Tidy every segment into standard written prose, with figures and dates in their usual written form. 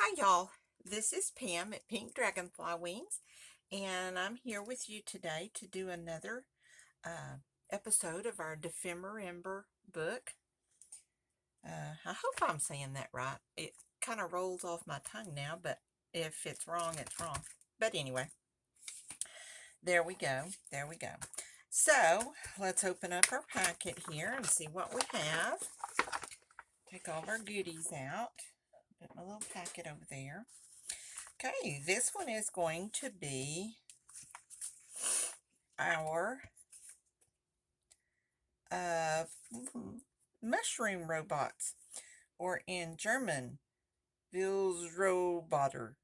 Hi, y'all. This is Pam at Pink Dragonfly Wings, and I'm here with you today to do another uh, episode of our Dephemerember book. I hope I'm saying that right. It kind of rolls off my tongue now, but if it's wrong, it's wrong. But anyway, there we go. There we go. So let's open up our packet here and see what we have. Take all of our goodies out. Put my little packet over there. Okay, this one is going to be our uh, mushroom robots, or in German, Filzroboter.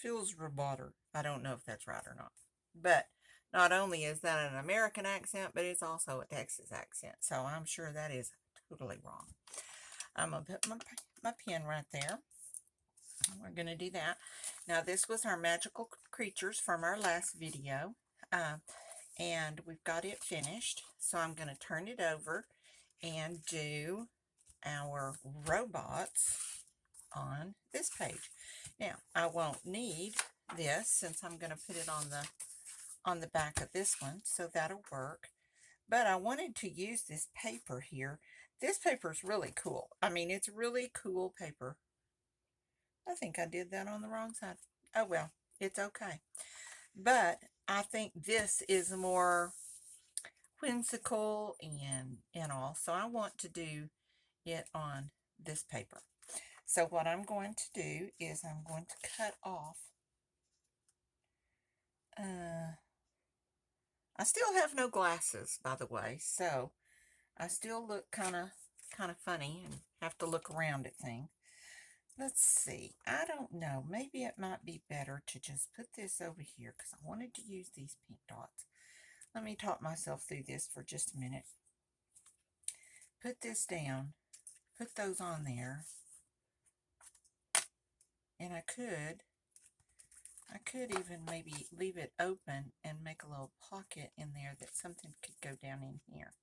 Filzroboter. I don't know if that's right or not. But not only is that an American accent, but it's also a Texas accent. So I'm sure that is totally wrong. I'm going to put my pen right there. We're going to do that. Now, this was our magical creatures from our last video. And we've got it finished. So I'm going to turn it over and do our robots on this page. Now, I won't need this since I'm going to put it on the back of this one, so that'll work. But I wanted to use this paper here. This paper is really cool. I mean, it's really cool paper. I think I did that on the wrong side. Oh well, it's okay. But I think this is more whimsical and all. So I want to do it on this paper. So what I'm going to do is I'm going to cut off. I still have no glasses, by the way, so I still look kind of funny and have to look around at things. Let's see. I don't know. Maybe it might be better to just put this over here because I wanted to use these pink dots. Let me talk myself through this for just a minute. Put this down. Put those on there. And I could even maybe leave it open and make a little pocket in there that something could go down in here.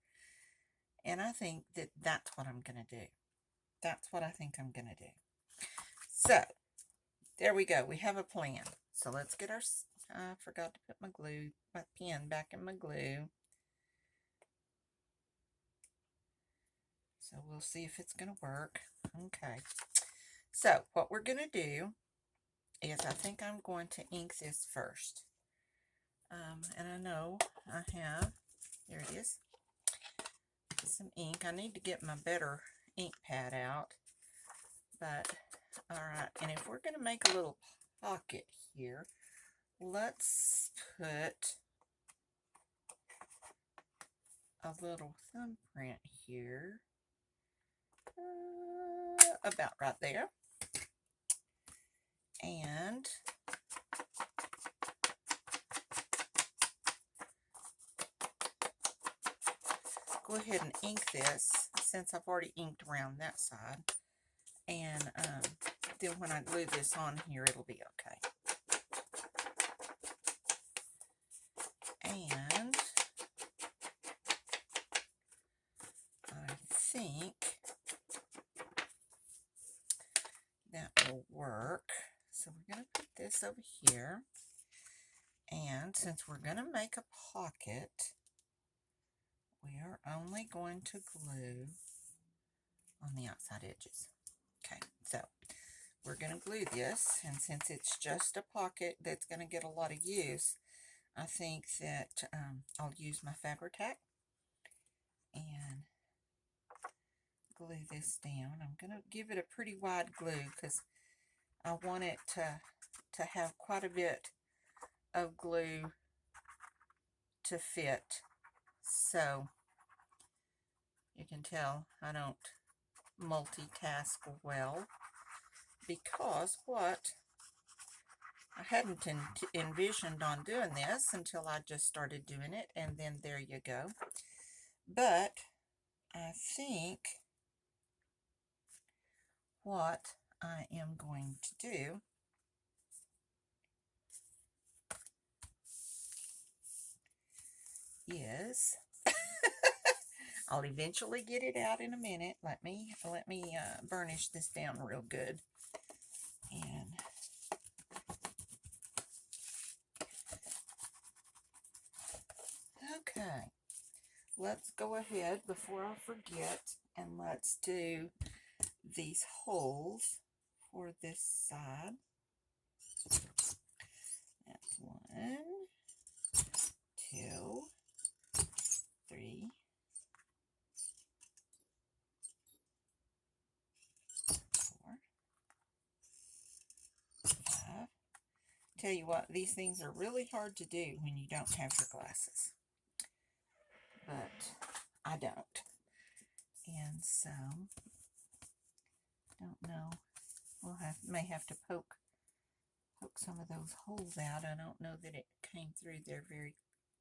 And I think that that's what I'm going to do. That's what I think I'm going to do. So, there we go. We have a plan. So let's get our, I forgot to put my pen back in my glue. So we'll see if it's going to work. Okay. So what we're going to do is I think I'm going to ink this first. And I know I have, there it is, some ink. I need to get my better ink pad out. But, alright, and if we're going to make a little pocket here, let's put a little thumbprint here. About right there. And go ahead and ink this since I've already inked around that side. And then when I glue this on here, it'll be okay. And I think that will work. So we're going to put this over here. And since we're going to make a pocket, we are only going to glue on the outside edges. Okay, so we're going to glue this, and since it's just a pocket that's going to get a lot of use, I think that I'll use my Fabri-Tac and glue this down. I'm going to give it a pretty wide glue because I want it to have quite a bit of glue to fit. So you can tell I don't multitask well, because what I hadn't envisioned on doing this until I just started doing it, and then there you go. But I think what I am going to do is I'll eventually get it out in a minute. Let me burnish this down real good. Okay, let's go ahead before I forget and let's do these holes for this side. That's 1, 2, 3, 4, 5. Tell you what, these things are really hard to do when you don't have your glasses. But I don't. And so, don't know. May have to poke some of those holes out. I don't know that it came through there very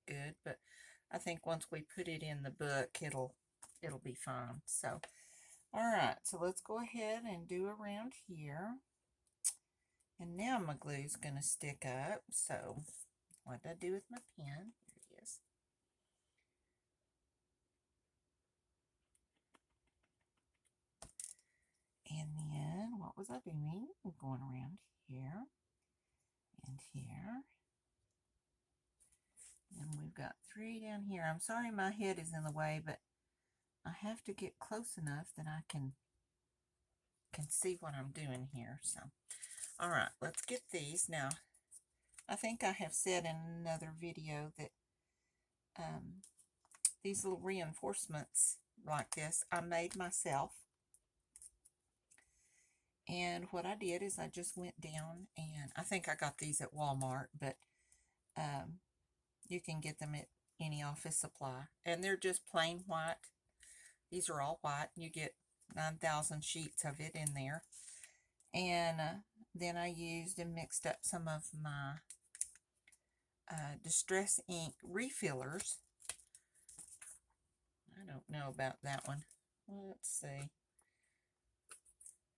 good, but I think once we put it in the book, it'll be fine. So, all right. So let's go ahead and do around here. And now my glue's going to stick up. So what did I do with my pen? Here it is. And then what was I doing? I'm going around here and here. And we've got 3 down here. I'm sorry my head is in the way, but I have to get close enough that I can see what I'm doing here. So, all right, let's get these. Now, I think I have said in another video that these little reinforcements like this, I made myself. And what I did is I just went down, and I think I got these at Walmart, but you can get them at any office supply. And they're just plain white. These are all white. You get 9,000 sheets of it in there. And then I used and mixed up some of my Distress ink refillers. I don't know about that one. Let's see.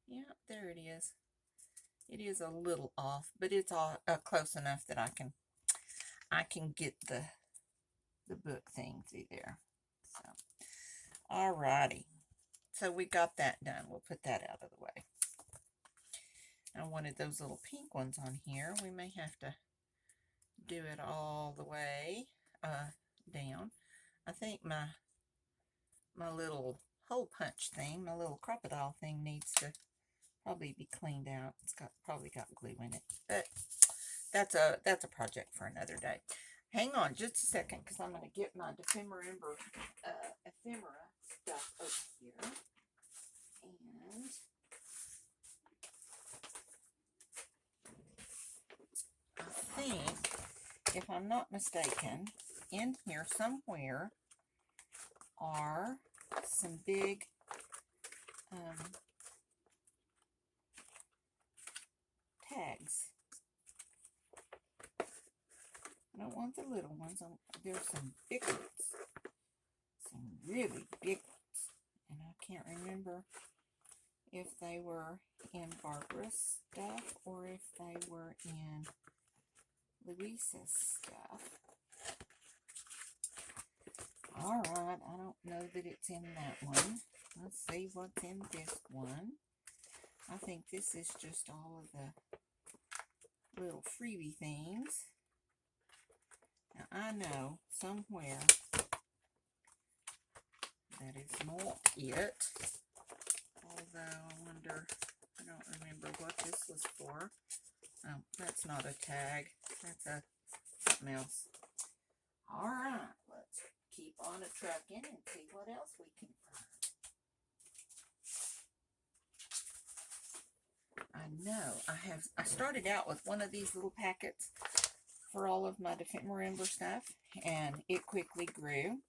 Yeah, there it is. It is a little off, but it's all close enough that I can get the book thing through there. So, alrighty. So we got that done. We'll put that out of the way. I wanted those little pink ones on here. We may have to do it all the way down. I think my little hole punch thing, my little crocodile thing, needs to probably be cleaned out. It's probably got glue in it, but that's a project for another day. Hang on just a second, because I'm going to get my Dephemerember ephemera stuff over here. And I think, if I'm not mistaken, in here somewhere are some big tags. I don't want the little ones. There's some big ones. Some really big ones. And I can't remember if they were in Barbara's stuff or if they were in Louisa's stuff. Alright, I don't know that it's in that one. Let's see what's in this one. I think this is just all of the little freebie things. Now, I know somewhere that is not it. Although, I wonder, I don't remember what this was for. Oh, that's not a tag. That's something else. Alright, let's keep on a trucking and see what else we can find. I know I started out with one of these little packets for all of my Dephemerember stuff, and it quickly grew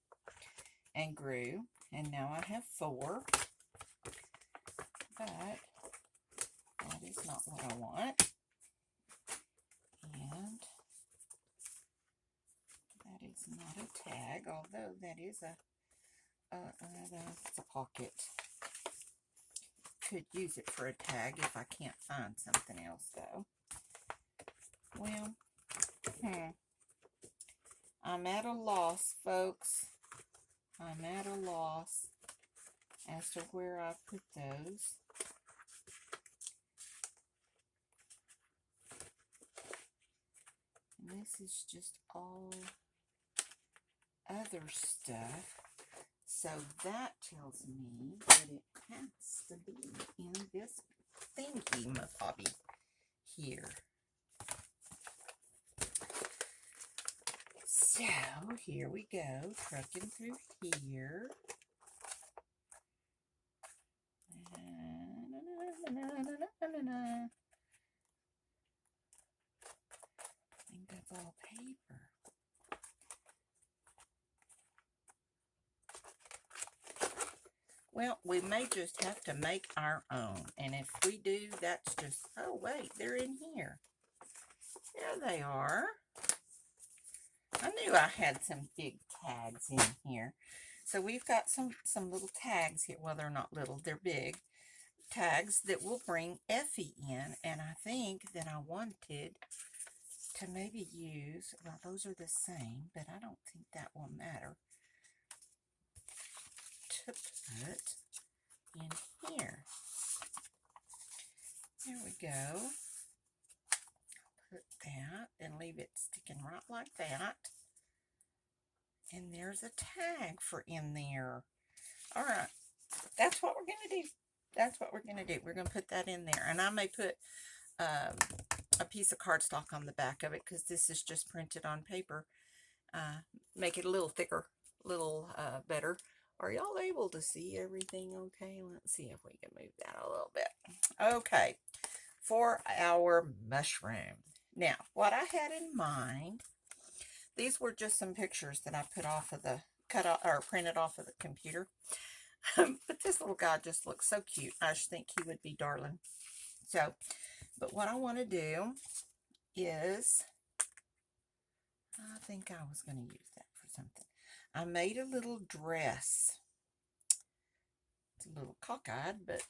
and grew, and now I have 4, but that is not what I want, and that is not a tag, although that is it's a pocket. Could use it for a tag if I can't find something else, though. Well, I'm at a loss, folks. I'm at a loss as to where I put those. And this is just all other stuff. So that tells me that it has to be in this thingy mabobby here. So here we go, trucking through here. I think that's all paper. Well, we may just have to make our own. And if we do, that's just, oh wait, they're in here. There they are. I knew I had some big tags in here. So we've got some little tags here. Well, they're not little, they're big tags that will bring Effie in. And I think that I wanted to maybe use, well, those are the same, but I don't think that will matter, to put in here. There we go. Put that and leave it sticking right like that. And there's a tag for in there. All right, that's what we're going to do. That's what we're going to do. We're going to put that in there. And I may put a piece of cardstock on the back of it because this is just printed on paper. Make it a little thicker, a little better. Are y'all able to see everything okay? Let's see if we can move that a little bit. Okay, for our mushroom. Now, what I had in mind, these were just some pictures that I put off of the, printed off of the computer. But this little guy just looks so cute. I just think he would be darling. So, but what I want to do is, I think I was going to use that for something. I made a little dress. It's a little cockeyed, but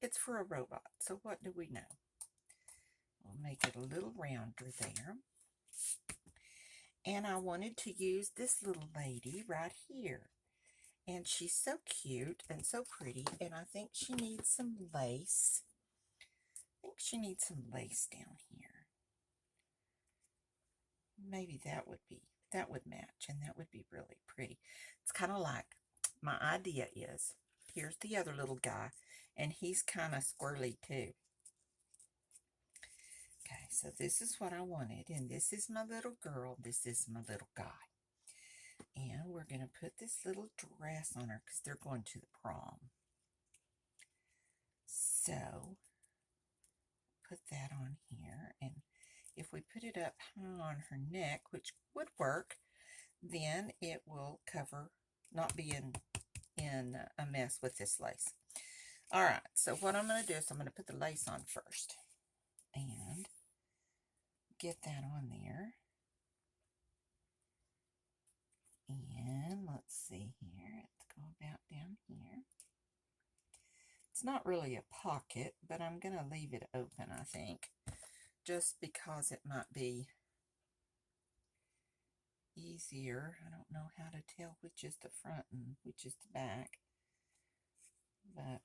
it's for a robot. So what do we know? We'll make it a little rounder there. And I wanted to use this little lady right here. And she's so cute and so pretty. And I think she needs some lace. I think she needs some lace down here. Maybe that would match, and that would be really pretty. It's kind of like, my idea is, here's the other little guy, and he's kind of squirrely too. Okay, so this is what I wanted, and this is my little girl, this is my little guy. And we're going to put this little dress on her because they're going to the prom. So, put that on here, and if we put it up on her neck, which would work, then it will cover, not be in a mess with this lace. All right, so what I'm going to do is I'm going to put the lace on first and get that on there. And let's see here, let's go about down here. It's not really a pocket, but I'm going to leave it open, I think, just because it might be easier. I don't know how to tell which is the front and which is the back, but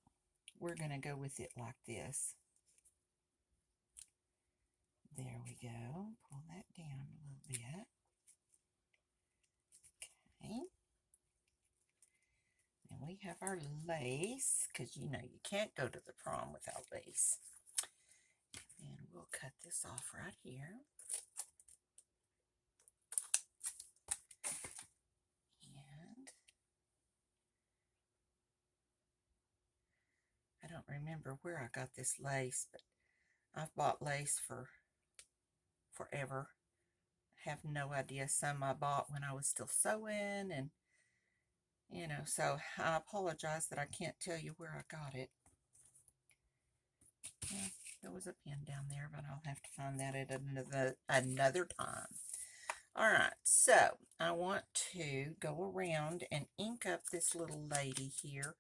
we're going to go with it like this. There we go. Pull that down a little bit. Okay. And we have our lace, because you know you can't go to the prom without lace. And we'll cut this off right here. And I don't remember where I got this lace, but I've bought lace for forever. I have no idea. Some I bought when I was still sewing, and you know, so I apologize that I can't tell you where I got it. Yeah, there was a pin down there, but I'll have to find that at another time. All right, so I want to go around and ink up this little lady here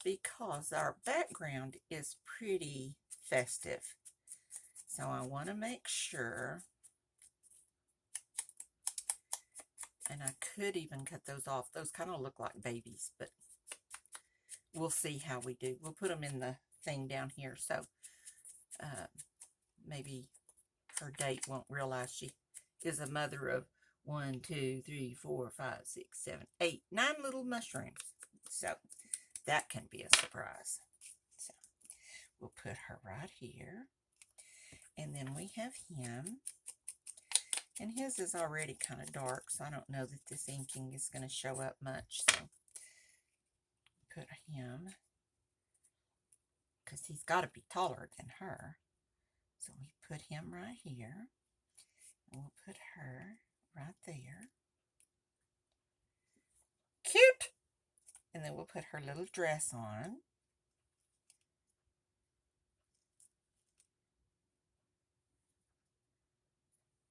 because our background is pretty festive. So I want to make sure, and I could even cut those off. Those kind of look like babies, but we'll see how we do. We'll put them in the thing down here, so maybe her date won't realize she is a mother of 1, 2, 3, 4, 5, 6, 7, 8, 9 little mushrooms. So that can be a surprise. So we'll put her right here. And then we have him. And his is already kind of dark, so I don't know that this inking is going to show up much. So put him, because he's got to be taller than her. So we put him right here. And we'll put her right there. Cute! And then we'll put her little dress on.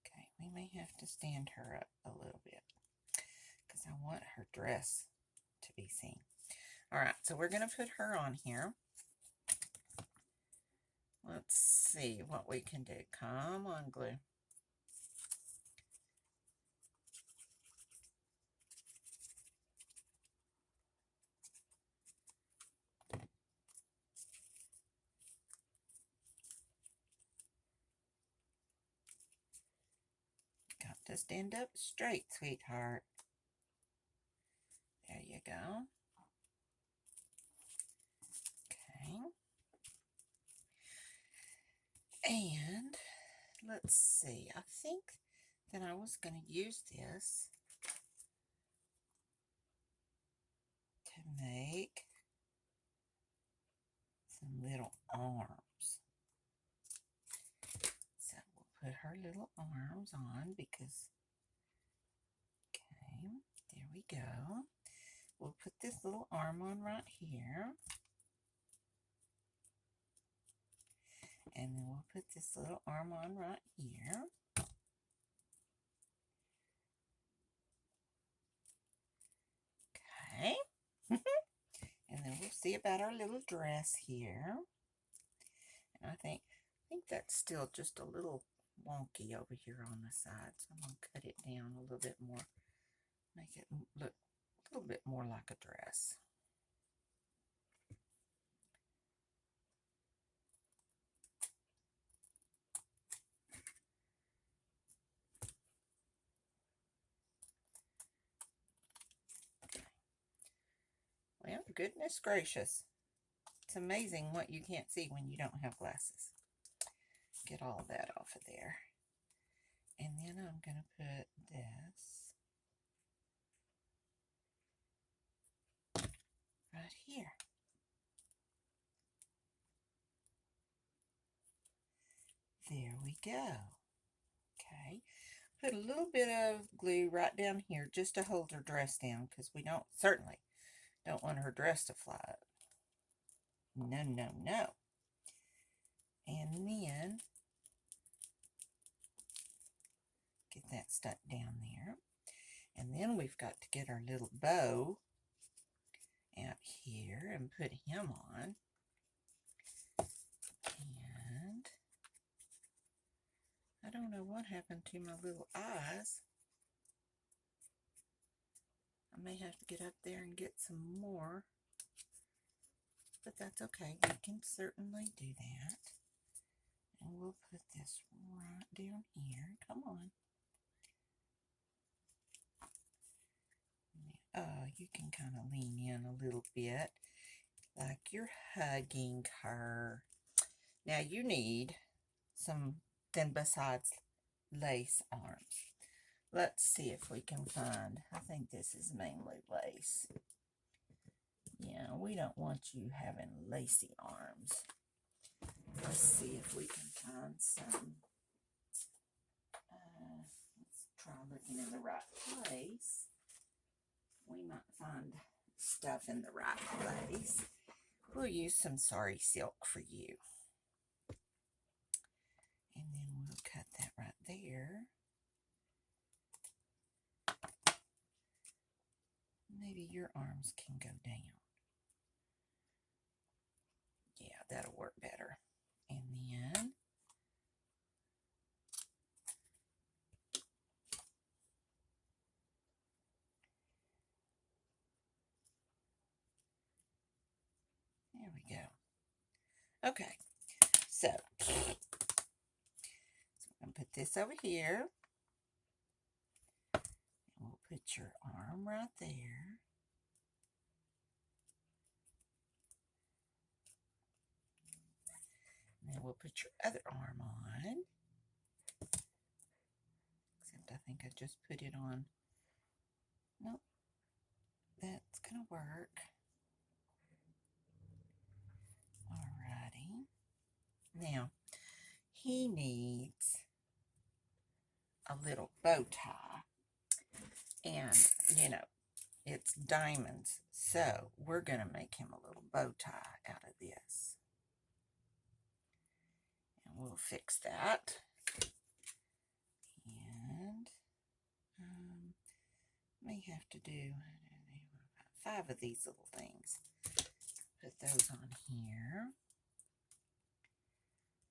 Okay, we may have to stand her up a little bit because I want her dress to be seen. All right, so we're going to put her on here. Let's see what we can do. Come on, glue. Got to stand up straight, sweetheart. There you go. Okay. And let's see. I think that I was going to use this to make some little arms. So we'll put her little arms on because, okay, there we go. We'll put this little arm on right here. And then we'll put this little arm on right here. Okay. And then we'll see about our little dress here. And I think that's still just a little wonky over here on the side. So I'm going to cut it down a little bit more. Make it look a little bit more like a dress. Well, goodness gracious. It's amazing what you can't see when you don't have glasses. Get all that off of there. And then I'm going to put this right here. There we go. Okay. Put a little bit of glue right down here just to hold her dress down because we certainly don't want her dress to fly up. No, no, no. And then get that stuck down there. And then we've got to get our little bow out here and put him on. And I don't know what happened to my little eyes. I may have to get up there and get some more. But that's okay. We can certainly do that. And we'll put this right down here. Come on. Oh, you can kind of lean in a little bit like you're hugging her. Now you need something besides lace arms. Let's see if we can find, I think this is mainly lace. Yeah, we don't want you having lacy arms. Let's see if we can find some. Let's try looking in the right place. We might find stuff in the right place. We'll use some sari silk for you. And then we'll cut that right there. Maybe your arms can go down. Yeah, that'll work better. And then there we go. Okay, so I'm going to put this over here. put your arm right there. And then we'll put your other arm on. Except I think I just put it on. Nope. That's going to work. Alrighty. Now, he needs a little bow tie. And, you know, it's diamonds. So, we're going to make him a little bow tie out of this. And we'll fix that. And may have to do 5 of these little things. Put those on here.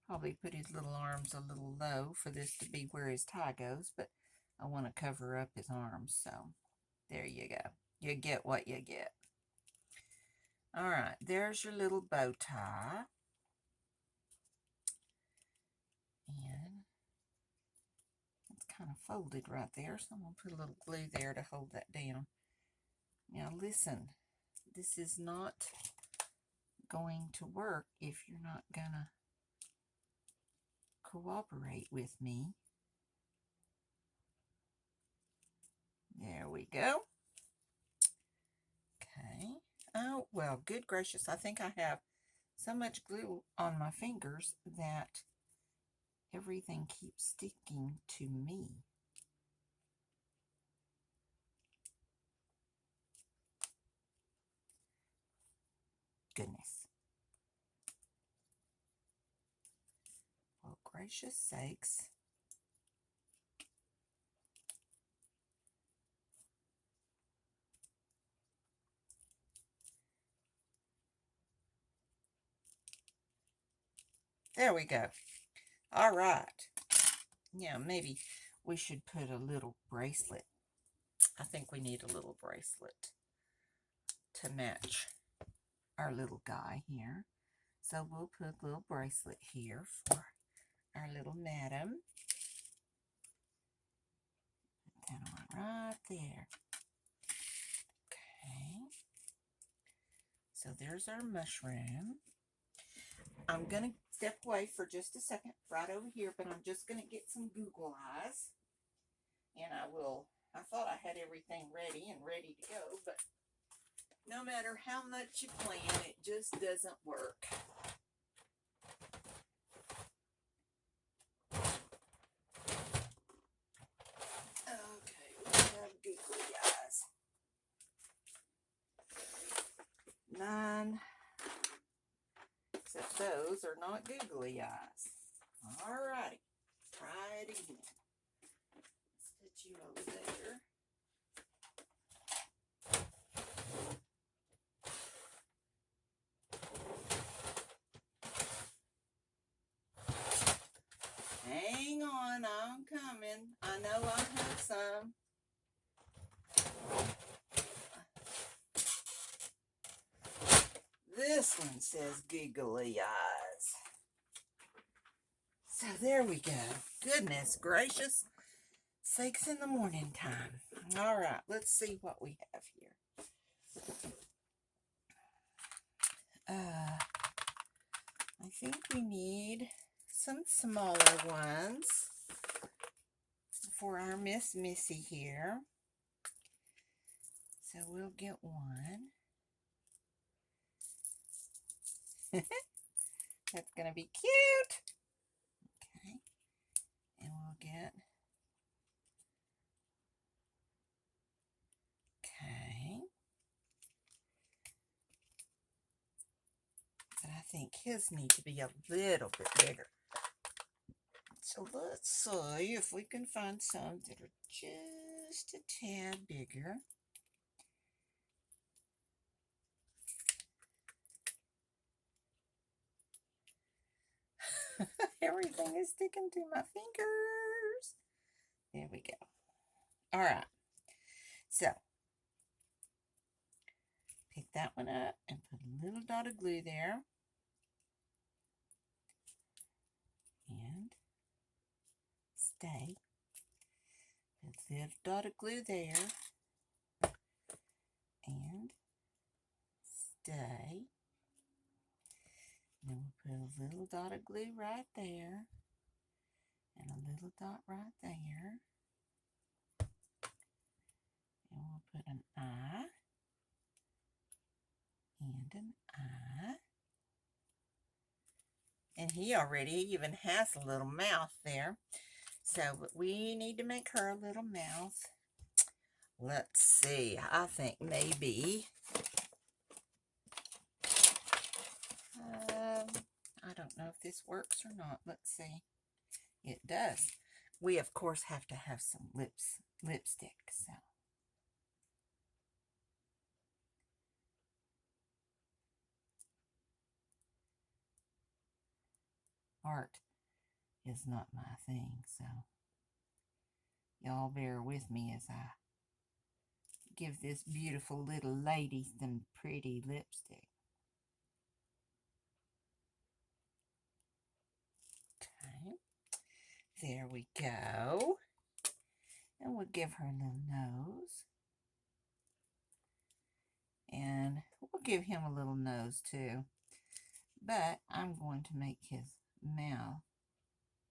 Probably put his little arms a little low for this to be where his tie goes, but I want to cover up his arms, so there you go. You get what you get. All right, there's your little bow tie. And it's kind of folded right there, so I'm going to put a little glue there to hold that down. Now listen, this is not going to work if you're not going to cooperate with me. There we go. Okay. Oh, well, good gracious. I think I have so much glue on my fingers that everything keeps sticking to me. Goodness. Well, gracious sakes. There we go. All right. Yeah, maybe we should put a little bracelet. I think we need a little bracelet to match our little guy here. So we'll put a little bracelet here for our little madam. Put that on right there. Okay. So there's our mushroom. I'm going to step away for just a second right over here, but I'm just going to get some Google eyes. And I thought I had everything ready to go, but no matter how much you plan, it just doesn't work. Okay, we have googly eyes. 9. Except those are not googly eyes. Alrighty, try it again. Let's put you over there. Hang on, I'm coming. I know I have some. This one says googly eyes. So there we go. Goodness gracious sakes in the morning time. All right, let's see what we have here. I think we need some smaller ones for our Miss Missy here. So we'll get one. That's going to be cute. Okay. And we'll get... Okay. But I think his need to be a little bit bigger. So let's see if we can find some that are just a tad bigger. Everything is sticking to my fingers. There we go. All right. So, pick that one up and put a little dot of glue there. And stay. Put a little dot of glue there. and stay. Then we'll put a little dot of glue right there and a little dot right there. And we'll put an eye and an eye. And he already even has a little mouth there. So but we need to make her a little mouth. Let's see. I think maybe I don't know if this works or not. Let's see. It does. We of course have to have some lipstick. So art is not my thing, so y'all bear with me as I give this beautiful little lady some pretty lipstick. Okay, there we go. And we'll give her a little nose. And we'll give him a little nose too. But I'm going to make his mouth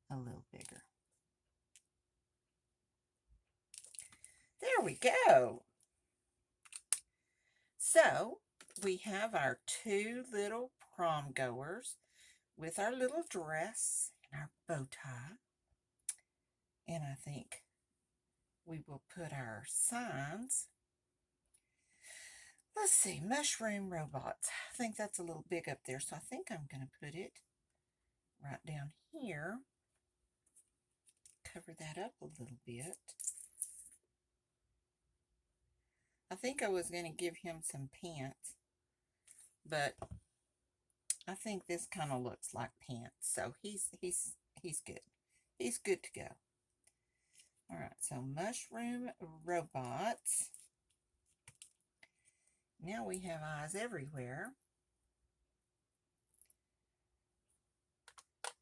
a little bigger. There we go. So we have our two little prom goers with our little dress and our bow tie. And I think we will put our signs. Let's see, mushroom robots. I think that's a little big up there, so I think I'm going to put it right down here. Cover that up a little bit. I think I was going to give him some pants, but I think this kind of looks like pants, so he's good. He's good to go. All right, so mushroom robots. Now we have eyes everywhere.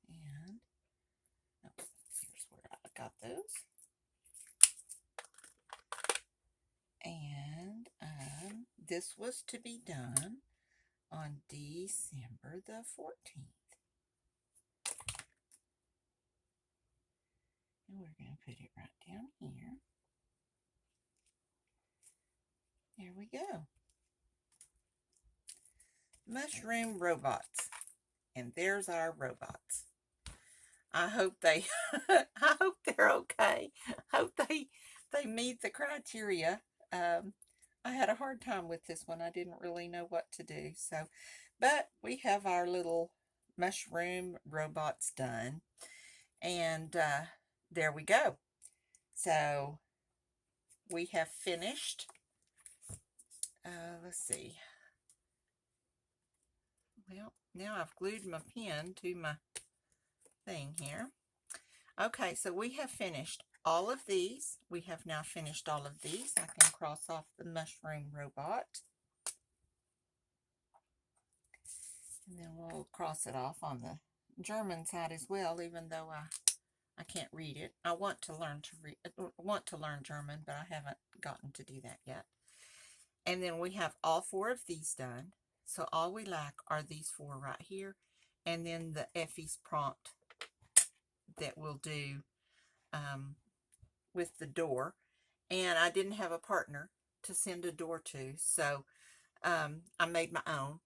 And oh, here's where I got those. And this was to be done on December the 14th. And we're going to put it right down here. There we go. Mushroom robots. And there's our robots. I hope they I hope they're okay. I hope they meet the criteria. I had a hard time with this one. I didn't really know what to do. So, but we have our little mushroom robots done. And there we go. So we have finished. Let's see. Well, now I've glued my pen to my thing here. Okay, so we have finished all of these. We have now finished all of these. I can cross off the mushroom robot. And then we'll cross it off on the German side as well, even though I can't read it. I want to learn German, but I haven't gotten to do that yet. And then we have all four of these done. So all we lack are these four right here, and then the Effie's prompt that we'll do with the door. And I didn't have a partner to send a door to, so I made my own.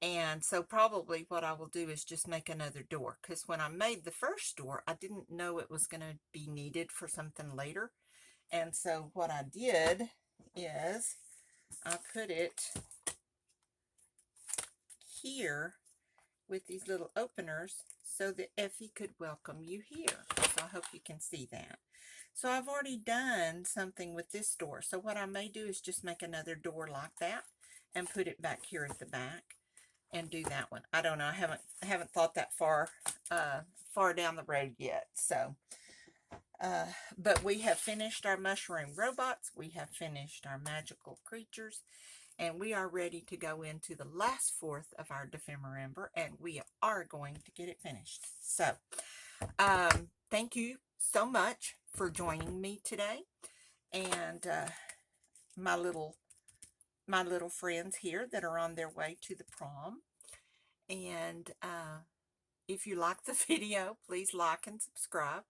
And so probably what I will do is just make another door, because when I made the first door, I didn't know it was going to be needed for something later. And so what I did is I put it here with these little openers so that Effie could welcome you here. So I hope you can see that. So I've already done something with this door. So what I may do is just make another door like that and put it back here at the back and do that one. I don't know. I haven't thought that far down the road yet. So, but we have finished our mushroom robots. We have finished our magical creatures. And we are ready to go into the last fourth of our Dephemerember, and we are going to get it finished. So, thank you so much for joining me today. And my little my little friends here that are on their way to the prom. And if you like the video, please like and subscribe.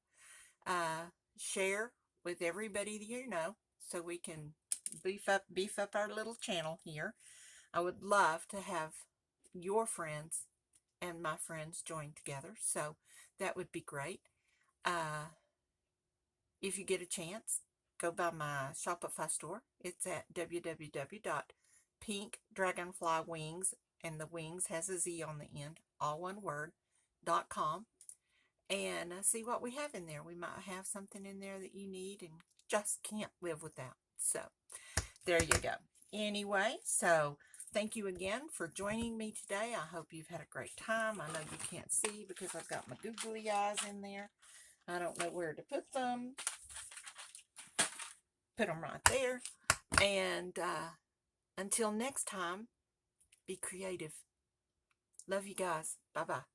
Share with everybody that you know so we can beef up our little channel here. I would love to have your friends and my friends join together, so that would be great. If you get a chance, go by my Shopify store. It's at www.pinkdragonflywings, and the wings has a Z on the end, all one word, .com, and see what we have in there. We might have something in there that you need and just can't live without. So there you go. Anyway, so thank you again for joining me today. I hope you've had a great time. I know you can't see because I've got my googly eyes in there. I don't know where to put them. Put them right there. And until next time, be creative. Love you guys. Bye-bye.